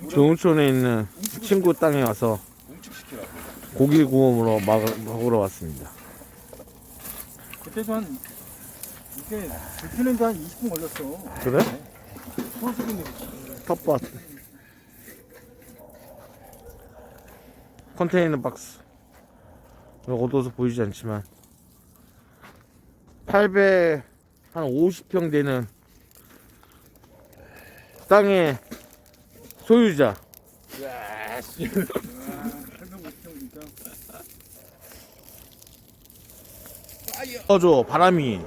조은촌에 있는 친구 땅에 와서 고기 구워 먹으러 왔습니다. 그때도 한 이게 불피는데 한 20분 걸렸어. 그래? 소식이네. 텃밭 컨테이너 박스 어두워서 보이지 않지만 850평 되는 땅의 소유자. 야, 씨. 850평 진짜. 줘 바람이.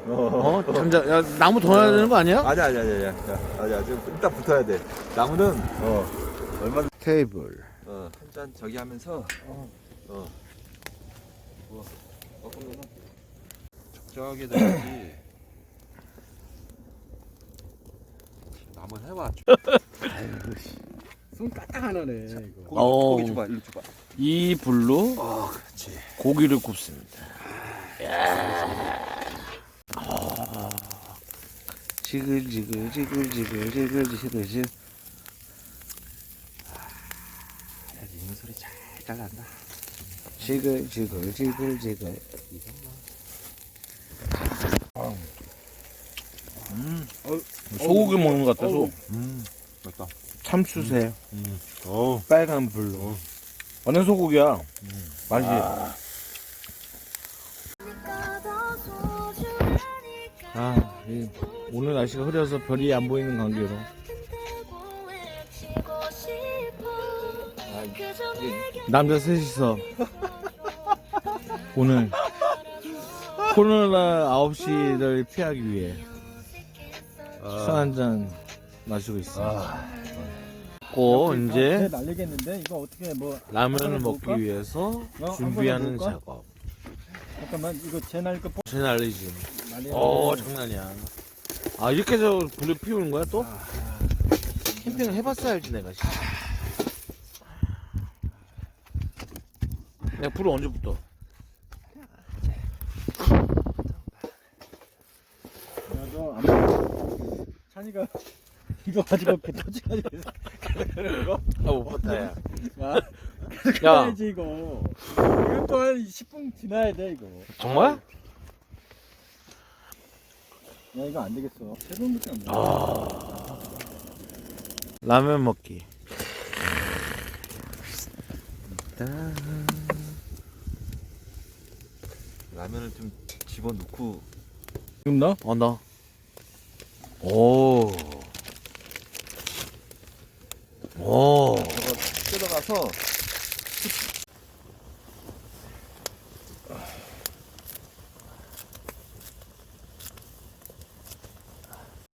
잠자. 야, 나무 더 놔야 되는 거 아니야? 아니야. 좀 일단 붙어야 돼. 나무는 얼마 테이블. 한 잔 저기 하면서 그러면은 적정하게 돼야지. 나무 해봐. 손 까딱 안 하네 이거. 고기 줘봐. 일로 줘봐. 이 불로 그렇지. 고기를 굽습니다. 지글지글. 이는 소리 잘 난다. 지글. 소고기 먹는 것 같아서 맞다. 참수세. 빨간 불로. 완전 소고기야. 맛이. 오늘 날씨가 흐려서 별이 안 보이는 관계로 남자 셋이서 오늘 코로나 9시를 피하기 위해 술 한잔 마시고 있습니다. 이제 날리겠는데 이거 어떻게 뭐 라면을 먹기 위해서 준비하는 작업. 잠깐만 이거 제 날 거 제 난리지. 날리. 장난이야. 이렇게 해서 불을 피우는 거야 또? 캠핑을 해봤어야 알지 내가. 내가 불을 언제 붙어? 나도 아마 찬이가 이거 가지고 배 터지가지고 못 봤다 야. 가야지 이거. 이거 또 한 10분 지나야 돼 이거. 정말? 야 이거 안 되겠어. 세번밖에 안 돼. 라면 먹기. 라면을 좀 집어넣고. 지금 나? 나. 오. 저거 뜯어가서